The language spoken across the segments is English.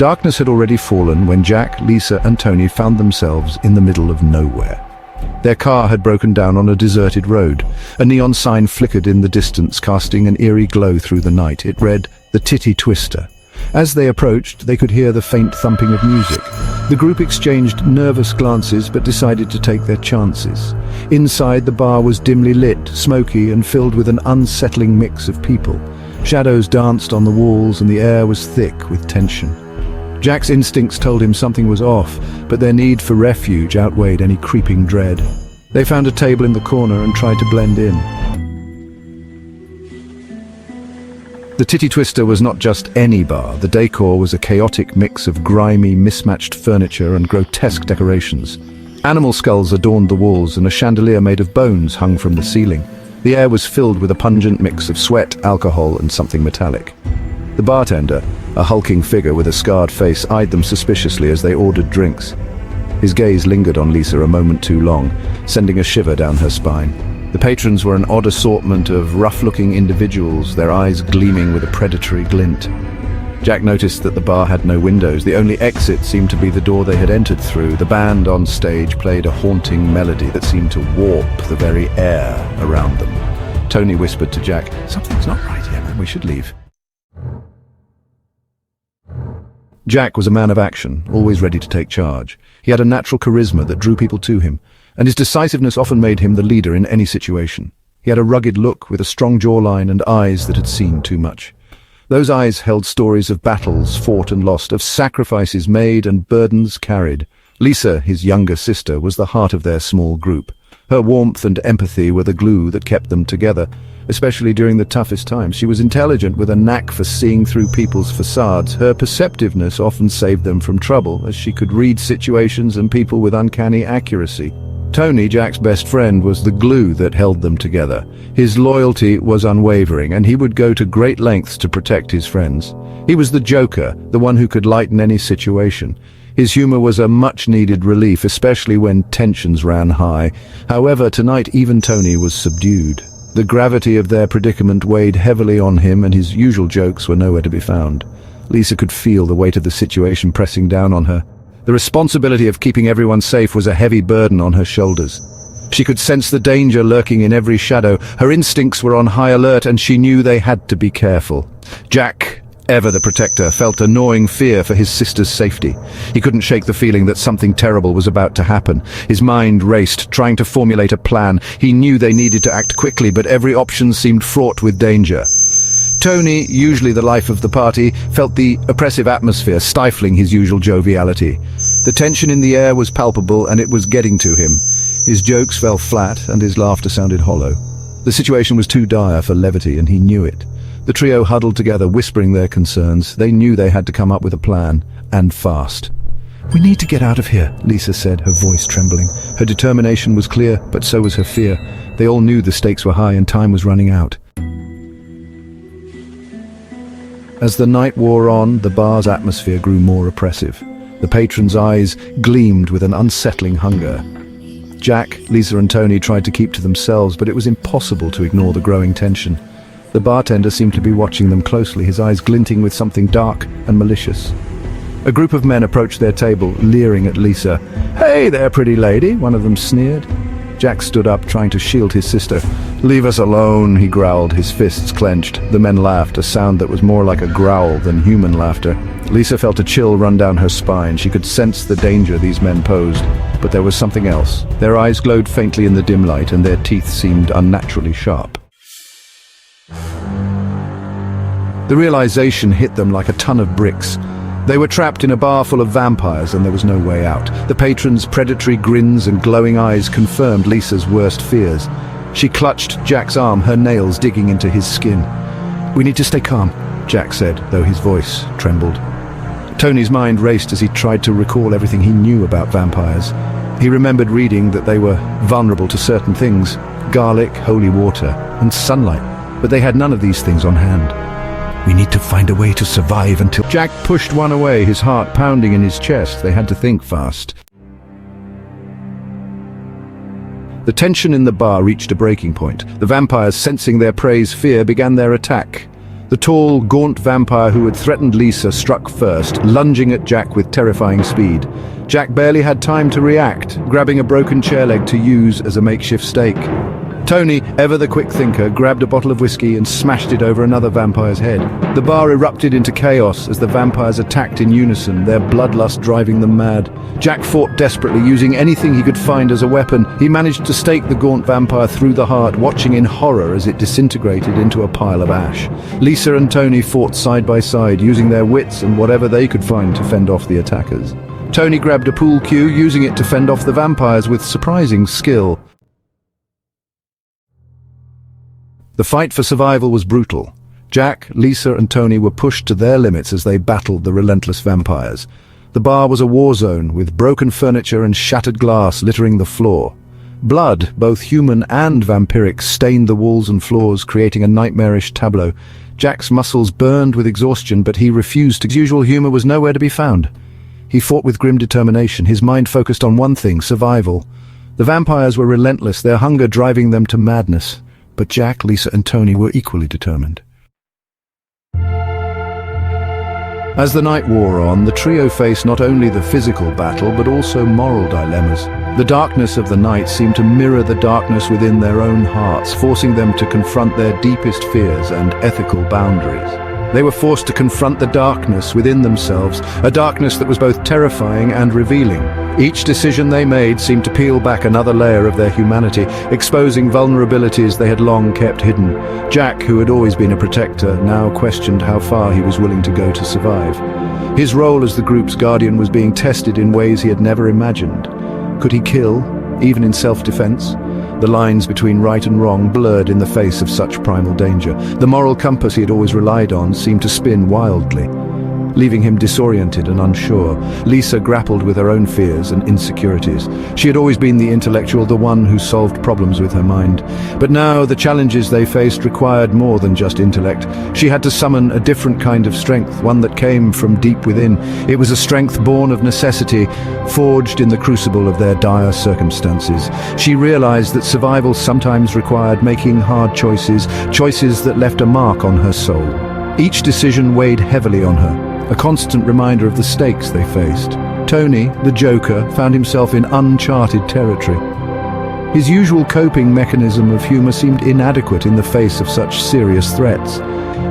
Darkness had already fallen when Jack, Lisa, and Tony found themselves in the middle of nowhere. Their car had broken down on a deserted road. A neon sign flickered in the distance, casting an eerie glow through the night. It read, "The Titty Twister." As they approached, they could hear the faint thumping of music. The group exchanged nervous glances but decided to take their chances. Inside, the bar was dimly lit, smoky, and filled with an unsettling mix of people. Shadows danced on the walls and the air was thick with tension. Jack's instincts told him something was off, but their need for refuge outweighed any creeping dread. They found a table in the corner and tried to blend in. The Titty Twister was not just any bar. The decor was a chaotic mix of grimy, mismatched furniture and grotesque decorations. Animal skulls adorned the walls and a chandelier made of bones hung from the ceiling. The air was filled with a pungent mix of sweat, alcohol, and something metallic. The bartender, a hulking figure with a scarred face, eyed them suspiciously as they ordered drinks. His gaze lingered on Lisa a moment too long, sending a shiver down her spine. The patrons were an odd assortment of rough-looking individuals, their eyes gleaming with a predatory glint. Jack noticed that the bar had no windows. The only exit seemed to be the door they had entered through. The band on stage played a haunting melody that seemed to warp the very air around them. Tony whispered to Jack, "Something's not right here, man. We should leave." Jack was a man of action, always ready to take charge. He had a natural charisma that drew people to him, and his decisiveness often made him the leader in any situation. He had a rugged look with a strong jawline and eyes that had seen too much. Those eyes held stories of battles fought and lost, of sacrifices made and burdens carried. Lisa, his younger sister, was the heart of their small group. Her warmth and empathy were the glue that kept them together, especially during the toughest times. She was intelligent with a knack for seeing through people's facades. Her perceptiveness often saved them from trouble, as she could read situations and people with uncanny accuracy. Tony, Jack's best friend, was the glue that held them together. His loyalty was unwavering, and he would go to great lengths to protect his friends. He was the joker, the one who could lighten any situation. His humor was a much-needed relief, especially when tensions ran high. However, tonight even Tony was subdued. The gravity of their predicament weighed heavily on him, and his usual jokes were nowhere to be found. Lisa could feel the weight of the situation pressing down on her. The responsibility of keeping everyone safe was a heavy burden on her shoulders. She could sense the danger lurking in every shadow. Her instincts were on high alert, and she knew they had to be careful. Jack, ever the protector, felt a gnawing fear for his sister's safety. He couldn't shake the feeling that something terrible was about to happen. His mind raced, trying to formulate a plan. He knew they needed to act quickly, but every option seemed fraught with danger. Tony, usually the life of the party, felt the oppressive atmosphere stifling his usual joviality. The tension in the air was palpable, and it was getting to him. His jokes fell flat, and his laughter sounded hollow. The situation was too dire for levity, and he knew it. The trio huddled together, whispering their concerns. They knew they had to come up with a plan, and fast. "We need to get out of here," Lisa said, her voice trembling. Her determination was clear, but so was her fear. They all knew the stakes were high and time was running out. As the night wore on, the bar's atmosphere grew more oppressive. The patrons' eyes gleamed with an unsettling hunger. Jack, Lisa and Tony tried to keep to themselves, but it was impossible to ignore the growing tension. The bartender seemed to be watching them closely, his eyes glinting with something dark and malicious. A group of men approached their table, leering at Lisa. "Hey there, pretty lady," one of them sneered. Jack stood up, trying to shield his sister. "Leave us alone," he growled, his fists clenched. The men laughed, a sound that was more like a growl than human laughter. Lisa felt a chill run down her spine. She could sense the danger these men posed, but there was something else. Their eyes glowed faintly in the dim light, and their teeth seemed unnaturally sharp. The realization hit them like a ton of bricks. They were trapped in a bar full of vampires, and there was no way out. The patrons' predatory grins and glowing eyes confirmed Lisa's worst fears. She clutched Jack's arm, her nails digging into his skin. "We need to stay calm," Jack said, though his voice trembled. Tony's mind raced as he tried to recall everything he knew about vampires. He remembered reading that they were vulnerable to certain things: garlic, holy water, and sunlight. But they had none of these things on hand. "We need to find a way to survive until—" Jack pushed one away, his heart pounding in his chest. They had to think fast. The tension in the bar reached a breaking point. The vampires, sensing their prey's fear, began their attack. The tall, gaunt vampire who had threatened Lisa struck first, lunging at Jack with terrifying speed. Jack barely had time to react, grabbing a broken chair leg to use as a makeshift stake. Tony, ever the quick thinker, grabbed a bottle of whiskey and smashed it over another vampire's head. The bar erupted into chaos as the vampires attacked in unison, their bloodlust driving them mad. Jack fought desperately, using anything he could find as a weapon. He managed to stake the gaunt vampire through the heart, watching in horror as it disintegrated into a pile of ash. Lisa and Tony fought side by side, using their wits and whatever they could find to fend off the attackers. Tony grabbed a pool cue, using it to fend off the vampires with surprising skill. The fight for survival was brutal. Jack, Lisa and Tony were pushed to their limits as they battled the relentless vampires. The bar was a war zone, with broken furniture and shattered glass littering the floor. Blood, both human and vampiric, stained the walls and floors, creating a nightmarish tableau. Jack's muscles burned with exhaustion, but he refused to. His usual humor was nowhere to be found. He fought with grim determination, his mind focused on one thing: survival. The vampires were relentless, their hunger driving them to madness. But Jack, Lisa and Tony were equally determined. As the night wore on, the trio faced not only the physical battle but also moral dilemmas. The darkness of the night seemed to mirror the darkness within their own hearts, forcing them to confront their deepest fears and ethical boundaries. They were forced to confront the darkness within themselves, a darkness that was both terrifying and revealing. Each decision they made seemed to peel back another layer of their humanity, exposing vulnerabilities they had long kept hidden. Jack, who had always been a protector, now questioned how far he was willing to go to survive. His role as the group's guardian was being tested in ways he had never imagined. Could he kill, even in self-defense? The lines between right and wrong blurred in the face of such primal danger. The moral compass he had always relied on seemed to spin wildly, leaving him disoriented and unsure. Lisa grappled with her own fears and insecurities. She had always been the intellectual, the one who solved problems with her mind. But now the challenges they faced required more than just intellect. She had to summon a different kind of strength, one that came from deep within. It was a strength born of necessity, forged in the crucible of their dire circumstances. She realized that survival sometimes required making hard choices, choices that left a mark on her soul. Each decision weighed heavily on her, a constant reminder of the stakes they faced. Tony, the Joker, found himself in uncharted territory. His usual coping mechanism of humor seemed inadequate in the face of such serious threats.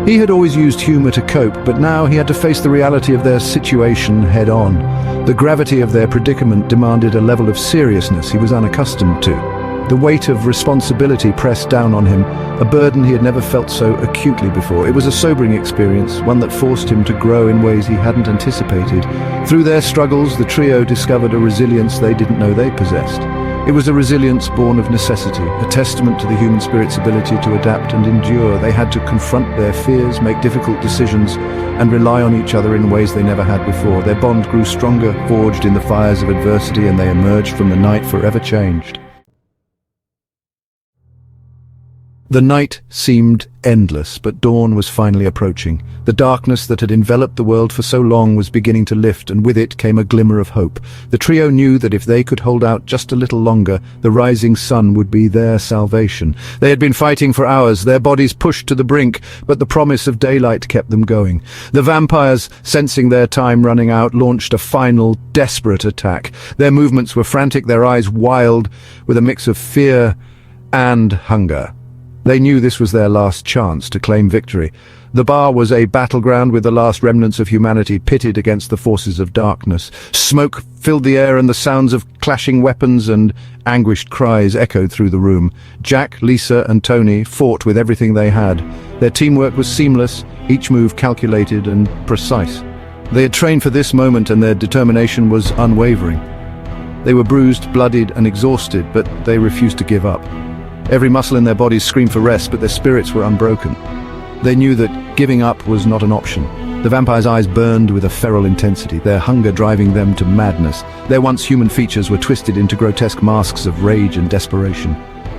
He had always used humor to cope, but now he had to face the reality of their situation head-on. The gravity of their predicament demanded a level of seriousness he was unaccustomed to. The weight of responsibility pressed down on him, a burden he had never felt so acutely before. It was a sobering experience, one that forced him to grow in ways he hadn't anticipated. Through their struggles, the trio discovered a resilience they didn't know they possessed. It was a resilience born of necessity, a testament to the human spirit's ability to adapt and endure. They had to confront their fears, make difficult decisions, and rely on each other in ways they never had before. Their bond grew stronger, forged in the fires of adversity, and they emerged from the night forever changed. The night seemed endless, but dawn was finally approaching. The darkness that had enveloped the world for so long was beginning to lift, and with it came a glimmer of hope. The trio knew that if they could hold out just a little longer, the rising sun would be their salvation. They had been fighting for hours, their bodies pushed to the brink, but the promise of daylight kept them going. The vampires, sensing their time running out, launched a final, desperate attack. Their movements were frantic, their eyes wild, with a mix of fear and hunger. They knew this was their last chance to claim victory. The bar was a battleground with the last remnants of humanity pitted against the forces of darkness. Smoke filled the air and the sounds of clashing weapons and anguished cries echoed through the room. Jack, Lisa and Tony fought with everything they had. Their teamwork was seamless, each move calculated and precise. They had trained for this moment and their determination was unwavering. They were bruised, bloodied and exhausted, but they refused to give up. Every muscle in their bodies screamed for rest, but their spirits were unbroken. They knew that giving up was not an option. The vampires' eyes burned with a feral intensity, their hunger driving them to madness. Their once human features were twisted into grotesque masks of rage and desperation.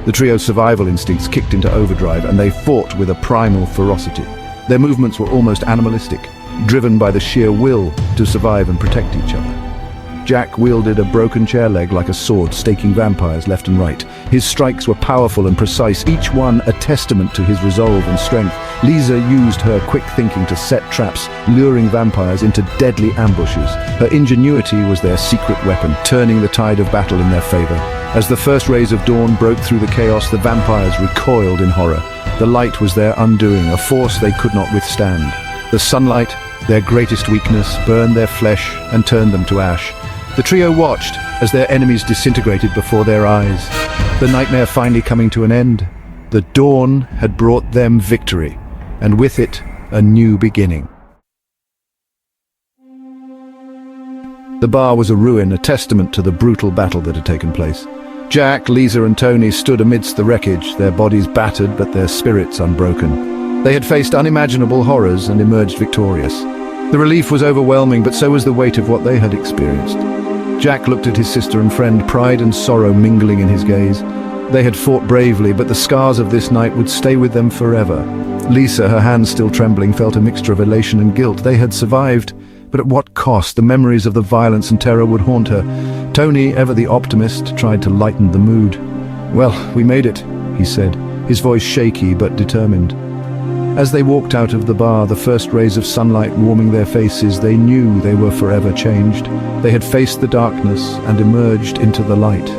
The trio's survival instincts kicked into overdrive, and they fought with a primal ferocity. Their movements were almost animalistic, driven by the sheer will to survive and protect each other. Jack wielded a broken chair leg like a sword, staking vampires left and right. His strikes were powerful and precise, each one a testament to his resolve and strength. Lisa used her quick thinking to set traps, luring vampires into deadly ambushes. Her ingenuity was their secret weapon, turning the tide of battle in their favor. As the first rays of dawn broke through the chaos, the vampires recoiled in horror. The light was their undoing, a force they could not withstand. The sunlight, their greatest weakness, burned their flesh and turned them to ash. The trio watched as their enemies disintegrated before their eyes, the nightmare finally coming to an end. The dawn had brought them victory, and with it, a new beginning. The bar was a ruin, a testament to the brutal battle that had taken place. Jack, Lisa and Tony stood amidst the wreckage, their bodies battered but their spirits unbroken. They had faced unimaginable horrors and emerged victorious. The relief was overwhelming, but so was the weight of what they had experienced. Jack looked at his sister and friend, pride and sorrow mingling in his gaze. They had fought bravely, but the scars of this night would stay with them forever. Lisa, her hands still trembling, felt a mixture of elation and guilt. They had survived, but at what cost? The memories of the violence and terror would haunt her. Tony, ever the optimist, tried to lighten the mood. "Well, we made it," he said, his voice shaky but determined. As they walked out of the bar, the first rays of sunlight warming their faces, they knew they were forever changed. They had faced the darkness and emerged into the light.